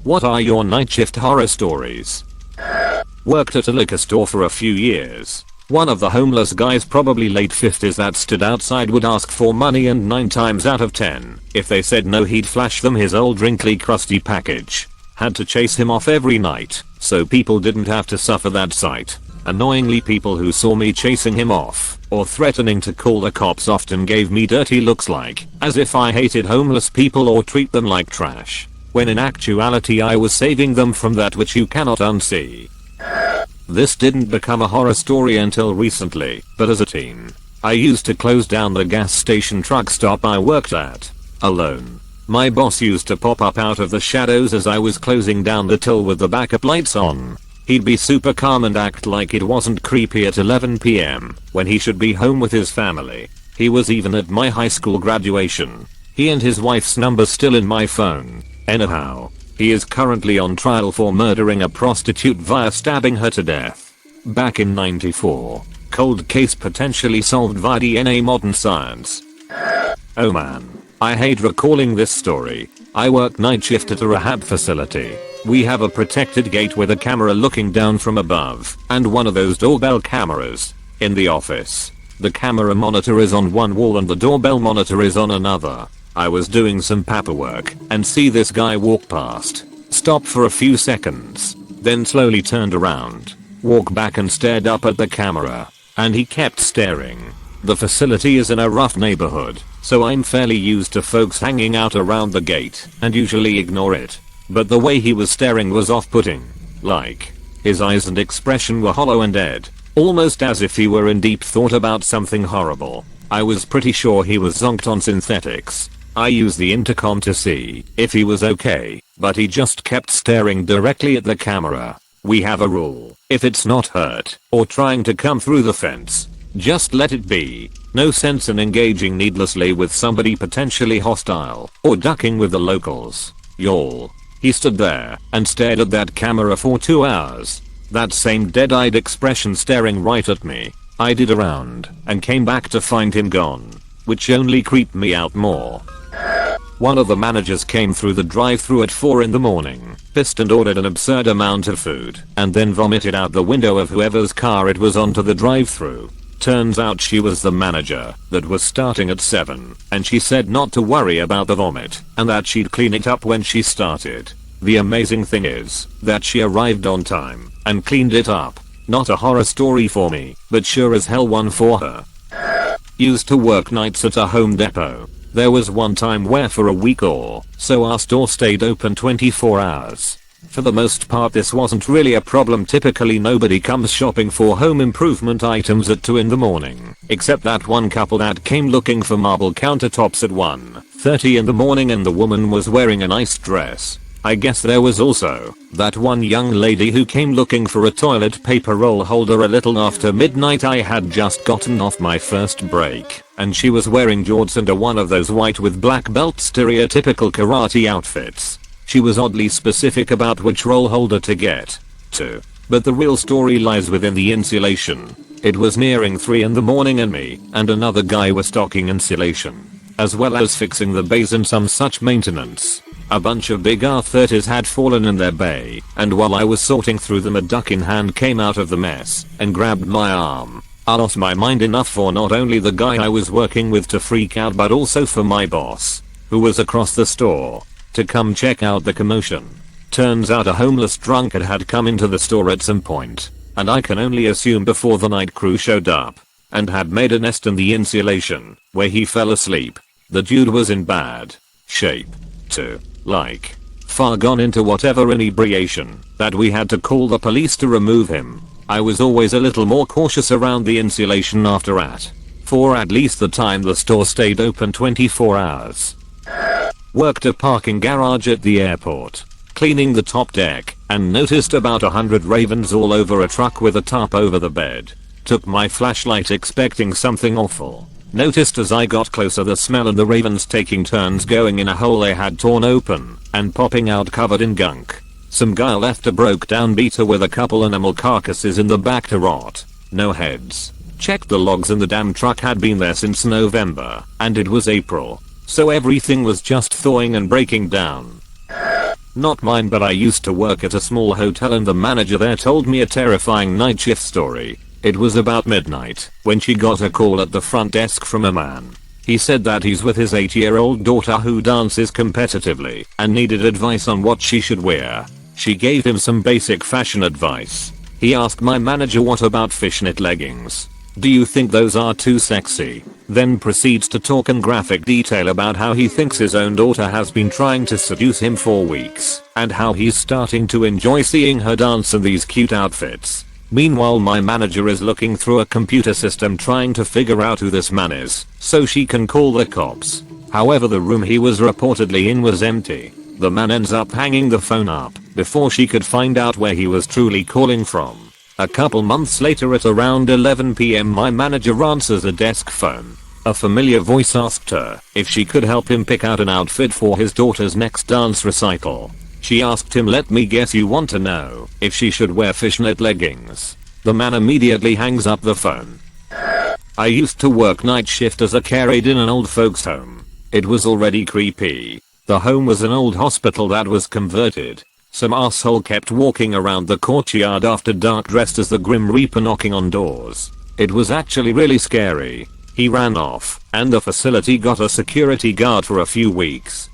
What are your night shift horror stories? Worked at a liquor store for a few years. One of the homeless guys, probably late 50s, that stood outside would ask for money, and 9 times out of 10, if they said no, he'd flash them his old wrinkly crusty package. Had to chase him off every night, so people didn't have to suffer that sight. Annoyingly, people who saw me chasing him off, or threatening to call the cops, often gave me dirty looks, like as if I hated homeless people or treat them like trash, when in actuality I was saving them from that which you cannot unsee. This didn't become a horror story until recently, but as a teen, I used to close down the gas station truck stop I worked at, alone. My boss used to pop up out of the shadows as I was closing down the till with the backup lights on. He'd be super calm and act like it wasn't creepy at 11 PM, when he should be home with his family. He was even at my high school graduation. He and his wife's number's still in my phone. Anyhow, he is currently on trial for murdering a prostitute via stabbing her to death. Back in '94. Cold case potentially solved via DNA modern science. Oh man, I hate recalling this story. I work night shift at a rehab facility. We have a protected gate with a camera looking down from above, and one of those doorbell cameras in the office. The camera monitor is on one wall and the doorbell monitor is on another. I was doing some paperwork and see this guy walk past, stop for a few seconds, then slowly turned around, walk back and stared up at the camera, and he kept staring. The facility is in a rough neighborhood, so I'm fairly used to folks hanging out around the gate and usually ignore it. But the way he was staring was off-putting. Like, his eyes and expression were hollow and dead, almost as if he were in deep thought about something horrible. I was pretty sure he was zonked on synthetics. I used the intercom to see if he was okay, but he just kept staring directly at the camera. We have a rule: if it's not hurt or trying to come through the fence, just let it be. No sense in engaging needlessly with somebody potentially hostile or ducking with the locals. Y'all. He stood there and stared at that camera for 2 hours. That same dead-eyed expression staring right at me. I did a round and came back to find him gone, which only creeped me out more. One of the managers came through the drive-thru at 4 in the morning, pissed, and ordered an absurd amount of food, and then vomited out the window of whoever's car it was onto the drive-thru. Turns out she was the manager that was starting at 7, and she said not to worry about the vomit and that she'd clean it up when she started. The amazing thing is that she arrived on time and cleaned it up. Not a horror story for me, but sure as hell one for her. Used to work nights at a Home Depot. There was one time where for a week or so our store stayed open 24 hours. For the most part this wasn't really a problem. Typically nobody comes shopping for home improvement items at 2 in the morning, except that one couple that came looking for marble countertops at 1:30 in the morning, and the woman was wearing a nice dress. I guess there was also that one young lady who came looking for a toilet paper roll holder a little after midnight. I had just gotten off my first break, and she was wearing jorts and one of those white with black belt stereotypical karate outfits. She was oddly specific about which roll holder to get to, but the real story lies within the insulation. It was nearing 3 in the morning and me and another guy were stocking insulation, as well as fixing the bays and some such maintenance. A bunch of big R30s had fallen in their bay, and while I was sorting through them a duck in hand came out of the mess and grabbed my arm. I lost my mind enough for not only the guy I was working with to freak out, but also for my boss, who was across the store, to come check out the commotion. Turns out a homeless drunkard had come into the store at some point, and I can only assume before the night crew showed up, and had made a nest in the insulation, where he fell asleep. The dude was in bad shape too. Like, far gone into whatever inebriation that we had to call the police to remove him. I was always a little more cautious around the insulation after that, for at least the time the store stayed open 24 hours. Worked a parking garage at the airport, cleaning the top deck, and noticed about 100 ravens all over a truck with a tarp over the bed. Took my flashlight expecting something awful. Noticed as I got closer the smell and the ravens taking turns going in a hole they had torn open and popping out covered in gunk. Some guy left a broke down beater with a couple animal carcasses in the back to rot. No heads. Checked the logs and the damn truck had been there since November, and it was April, so everything was just thawing and breaking down. Not mine, but I used to work at a small hotel and the manager there told me a terrifying night shift story. It was about midnight when she got a call at the front desk from a man. He said that he's with his 8-year-old daughter who dances competitively and needed advice on what she should wear. She gave him some basic fashion advice. He asked my manager, what about fishnet leggings? Do you think those are too sexy? Then proceeds to talk in graphic detail about how he thinks his own daughter has been trying to seduce him for weeks and how he's starting to enjoy seeing her dance in these cute outfits. Meanwhile, my manager is looking through a computer system trying to figure out who this man is so she can call the cops. However, the room he was reportedly in was empty. The man ends up hanging the phone up before she could find out where he was truly calling from. A couple months later at around 11 PM, my manager answers a desk phone. A familiar voice asked her if she could help him pick out an outfit for his daughter's next dance recital. She asked him, let me guess, you want to know if she should wear fishnet leggings. The man immediately hangs up the phone. I used to work night shift as a care aide in an old folks home. It was already creepy. The home was an old hospital that was converted. Some asshole kept walking around the courtyard after dark dressed as the Grim Reaper, knocking on doors. It was actually really scary. He ran off and the facility got a security guard for a few weeks.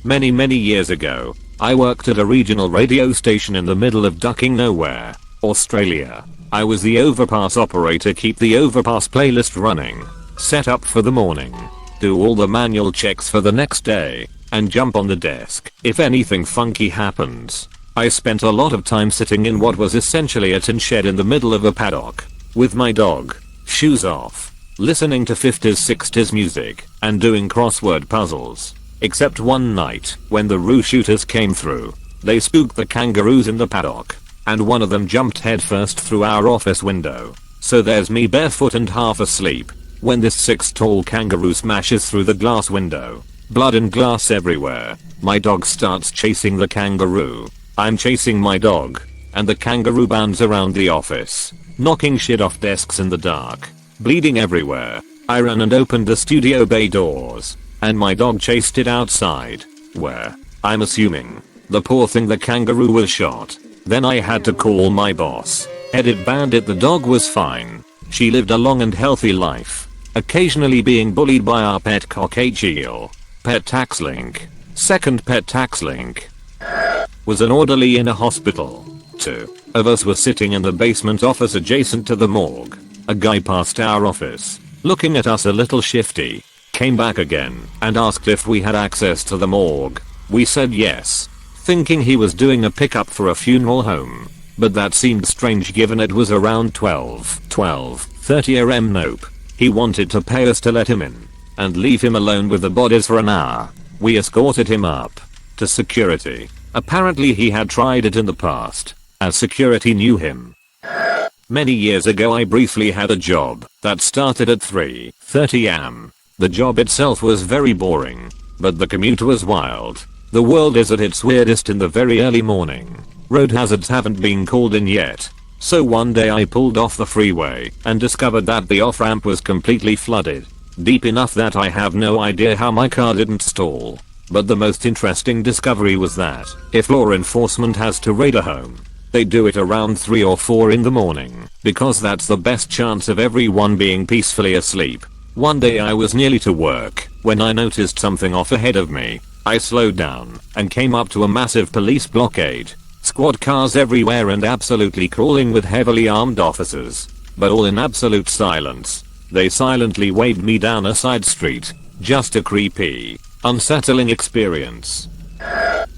Many years ago, I worked at a regional radio station in the middle of ducking nowhere, Australia. I was the overpass operator, keep the overpass playlist running, set up for the morning, do all the manual checks for the next day, and jump on the desk if anything funky happens. I spent a lot of time sitting in what was essentially a tin shed in the middle of a paddock, with my dog, shoes off, listening to 50s 60s music, and doing crossword puzzles. Except one night, when the roo shooters came through, they spooked the kangaroos in the paddock, and one of them jumped headfirst through our office window. So there's me barefoot and half asleep, when this 6 tall kangaroo smashes through the glass window. Blood and glass everywhere. My dog starts chasing the kangaroo. I'm chasing my dog, and the kangaroo bounds around the office, knocking shit off desks in the dark. Bleeding everywhere. I ran and opened the studio bay doors, and my dog chased it outside, where, I'm assuming, the poor thing, the kangaroo, was shot. Then I had to call my boss. Headed Bandit. The dog was fine. She lived a long and healthy life, occasionally being bullied by our pet cock H.E.L. Pet Tax Link. Second Pet Tax Link was an orderly in a hospital. 2 of us were sitting in the basement office adjacent to the morgue. A guy passed our office, looking at us a little shifty, came back again and asked if we had access to the morgue. We said yes, thinking he was doing a pickup for a funeral home, but that seemed strange given it was around 12:30 am. Nope. He wanted to pay us to let him in and leave him alone with the bodies for an hour. We escorted him up to security. Apparently he had tried it in the past, as security knew him. Many years ago I briefly had a job that started at 3:30 am. The job itself was very boring, but the commute was wild. The world is at its weirdest in the very early morning. Road hazards haven't been called in yet. So one day I pulled off the freeway and discovered that the off-ramp was completely flooded. Deep enough that I have no idea how my car didn't stall. But the most interesting discovery was that if law enforcement has to raid a home, they do it around 3 or 4 in the morning, because that's the best chance of everyone being peacefully asleep. One day I was nearly to work when I noticed something off ahead of me. I slowed down and came up to a massive police blockade. Squad cars everywhere and absolutely crawling with heavily armed officers, but all in absolute silence. They silently waved me down a side street. Just a creepy, unsettling experience.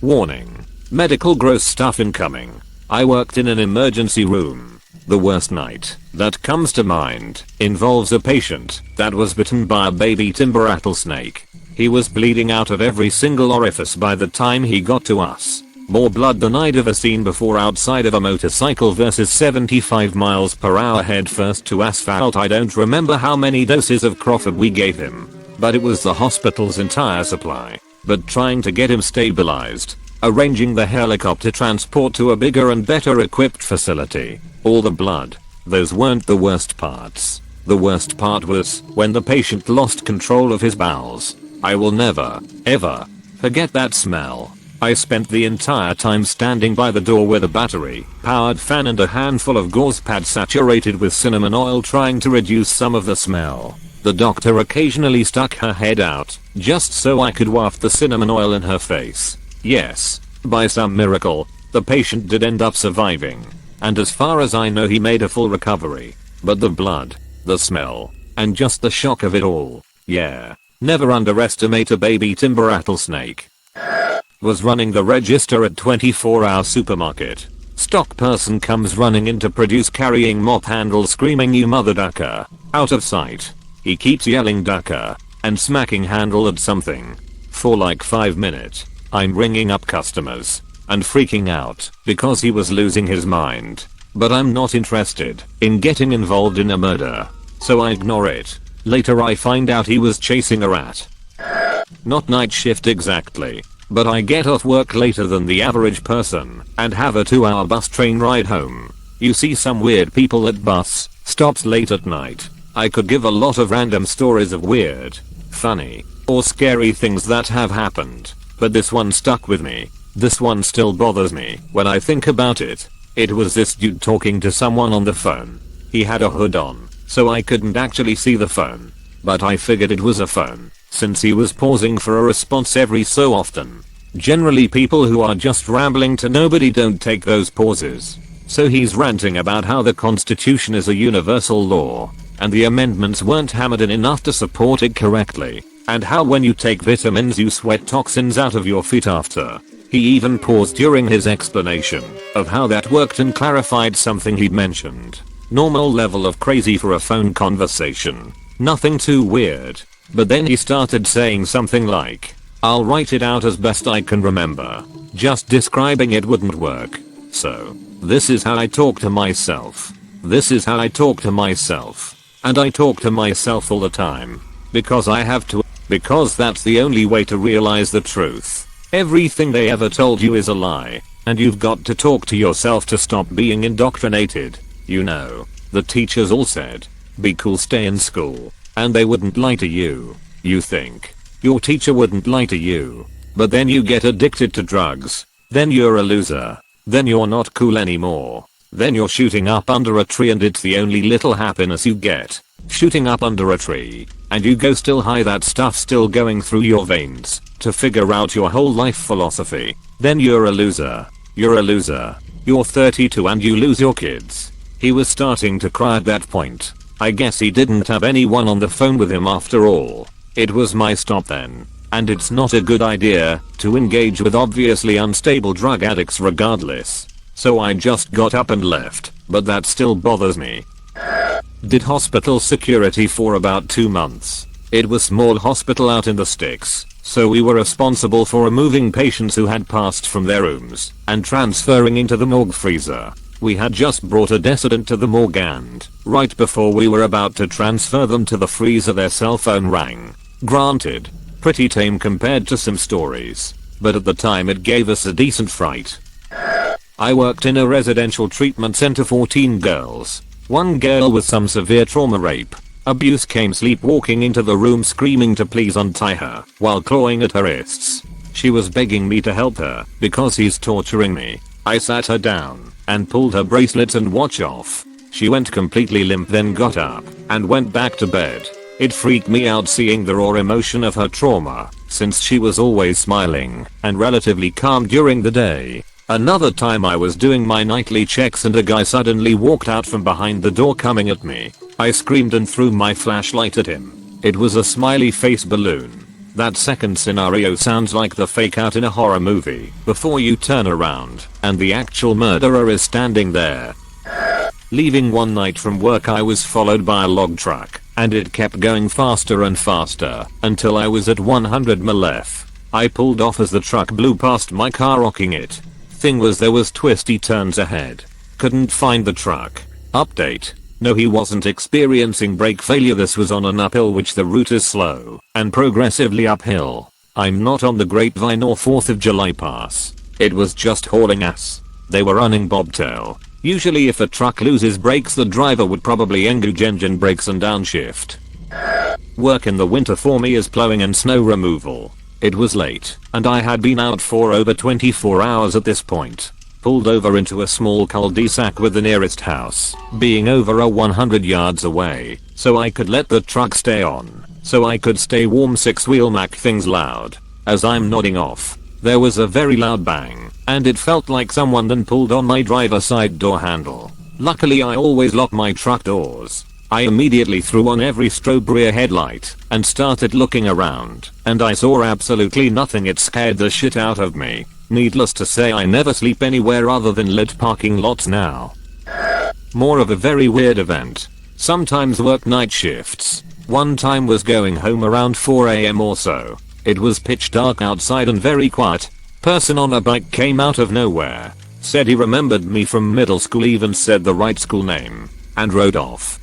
Warning. Medical gross stuff incoming. I worked in an emergency room. The worst night that comes to mind involves a patient that was bitten by a baby timber rattlesnake. He was bleeding out of every single orifice by the time he got to us. More blood than I'd ever seen before outside of a motorcycle versus 75 miles per hour head first to asphalt. I don't remember how many doses of Crawford we gave him, but it was the hospital's entire supply. But trying to get him stabilized, arranging the helicopter transport to a bigger and better equipped facility, all the blood, those weren't the worst parts. The worst part was when the patient lost control of his bowels. I will never, ever forget that smell. I spent the entire time standing by the door with a battery, powered fan and a handful of gauze pads saturated with cinnamon oil trying to reduce some of the smell. The doctor occasionally stuck her head out, just so I could waft the cinnamon oil in her face. Yes, by some miracle, the patient did end up surviving. And as far as I know he made a full recovery. But the blood, the smell, and just the shock of it all. Yeah. Never underestimate a baby timber rattlesnake. Was running the register at 24-hour supermarket. Stock person comes running in to produce carrying mop handle screaming you mother ducker. Out of sight. He keeps yelling ducker and smacking handle at something. For like 5 minutes. I'm ringing up customers and freaking out because he was losing his mind. But I'm not interested in getting involved in a murder. So I ignore it. Later I find out he was chasing a rat. Not night shift exactly. But I get off work later than the average person and have a 2-hour bus train ride home. You see some weird people at bus stops late at night. I could give a lot of random stories of weird, funny, or scary things that have happened. But this one stuck with me. This one still bothers me when I think about it. It was this dude talking to someone on the phone. He had a hood on, so I couldn't actually see the phone. But I figured it was a phone, since he was pausing for a response every so often. Generally people who are just rambling to nobody don't take those pauses. So he's ranting about how the Constitution is a universal law, and the amendments weren't hammered in enough to support it correctly, and how when you take vitamins you sweat toxins out of your feet after. He even paused during his explanation of how that worked and clarified something he'd mentioned. Normal level of crazy for a phone conversation. Nothing too weird. But then he started saying something like, I'll write it out as best I can remember. Just describing it wouldn't work. So, this is how I talk to myself. This is how I talk to myself. And I talk to myself all the time. Because I have to. Because that's the only way to realize the truth. Everything they ever told you is a lie. And you've got to talk to yourself to stop being indoctrinated. You know, the teachers all said, be cool, stay in school. And they wouldn't lie to you. You think your teacher wouldn't lie to you. But then you get addicted to drugs. Then you're a loser. Then you're not cool anymore. Then you're shooting up under a tree and it's the only little happiness you get. Shooting up under a tree. And you go still high, that stuff still going through your veins to figure out your whole life philosophy. Then you're a loser. You're a loser. You're 32 and you lose your kids. He was starting to cry at that point. I guess he didn't have anyone on the phone with him after all. It was my stop then. And it's not a good idea to engage with obviously unstable drug addicts regardless. So I just got up and left, but that still bothers me. Did hospital security for about 2 months. It was small hospital out in the sticks, so we were responsible for removing patients who had passed from their rooms and transferring into the morgue freezer. We had just brought a decedent to the morgue and, right before we were about to transfer them to the freezer, their cell phone rang. Granted, pretty tame compared to some stories, but at the time it gave us a decent fright. I worked in a residential treatment center for teen girls. One girl with some severe trauma, rape, abuse came sleepwalking into the room screaming to please untie her while clawing at her wrists. She was begging me to help her because he's torturing me. I sat her down and pulled her bracelets and watch off. She went completely limp, then got up and went back to bed. It freaked me out seeing the raw emotion of her trauma, since she was always smiling and relatively calm during the day. Another time I was doing my nightly checks and a guy suddenly walked out from behind the door coming at me. I screamed and threw my flashlight at him. It was a smiley face balloon. That second scenario sounds like the fake out in a horror movie before you turn around and the actual murderer is standing there. Leaving one night from work, I was followed by a log truck and it kept going faster and faster until I was at 100 mph. I pulled off as the truck blew past my car, rocking it. Thing was, there was twisty turns ahead. Couldn't find the truck. Update. No, he wasn't experiencing brake failure. This was on an uphill, which the route is slow and progressively uphill. I'm not on the Grapevine or 4th of July pass. It was just hauling ass. They were running bobtail. Usually if a truck loses brakes, the driver would probably engage engine brakes and downshift. Work in the winter for me is plowing and snow removal. It was late, and I had been out for over 24 hours at this point. Pulled over into a small cul-de-sac with the nearest house being over 100 yards away, so I could let the truck stay on, so I could stay warm. Six-wheel Mac things loud. As I'm nodding off, there was a very loud bang, and it felt like someone then pulled on my driver's side door handle. Luckily I always lock my truck doors. I immediately threw on every strobe rear headlight and started looking around, and I saw absolutely nothing. It scared the shit out of me. Needless to say, I never sleep anywhere other than lit parking lots now. More of a very weird event. Sometimes work night shifts. One time was going home around 4 AM or so. It was pitch dark outside and very quiet. Person on a bike came out of nowhere. Said he remembered me from middle school, even said the right school name, and rode off.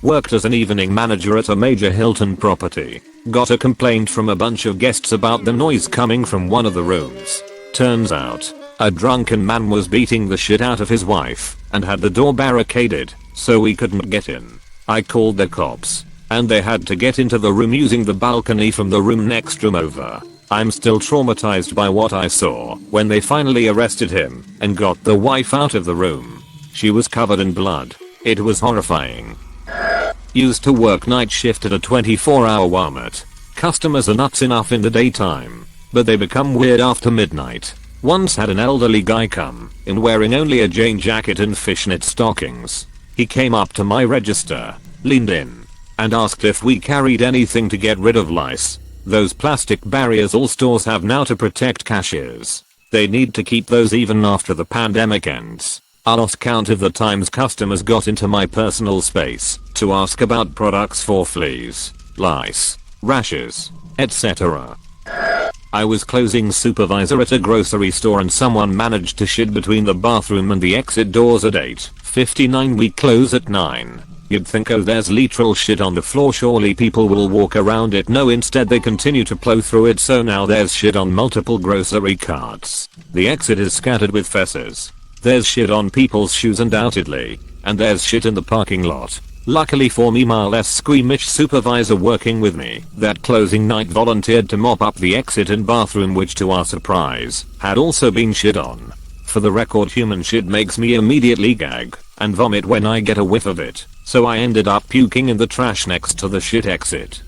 Worked as an evening manager at a major Hilton property. Got a complaint from a bunch of guests about the noise coming from one of the rooms. Turns out, a drunken man was beating the shit out of his wife and had the door barricaded, so we couldn't get in. I called the cops, and they had to get into the room using the balcony from the room next room over. I'm still traumatized by what I saw when they finally arrested him and got the wife out of the room. She was covered in blood. It was horrifying. Used to work night shift at a 24-hour Walmart. Customers are nuts enough in the daytime, but they become weird after midnight. Once had an elderly guy come in wearing only a jean jacket and fishnet stockings. He came up to my register, leaned in, and asked if we carried anything to get rid of lice. Those plastic barriers all stores have now to protect cashiers. They need to keep those even after the pandemic ends. I lost count of the times customers got into my personal space to ask about products for fleas, lice, rashes, etc. I was closing supervisor at a grocery store and someone managed to shit between the bathroom and the exit doors at 8:59. We close at 9. You'd think, oh, there's literal shit on the floor, surely people will walk around it. No, instead they continue to plow through it, so now there's shit on multiple grocery carts. The exit is scattered with fesses. There's shit on people's shoes undoubtedly, and there's shit in the parking lot. Luckily for me, my less squeamish supervisor working with me that closing night volunteered to mop up the exit and bathroom, which to our surprise had also been shit on. For the record, human shit makes me immediately gag and vomit when I get a whiff of it, so I ended up puking in the trash next to the shit exit.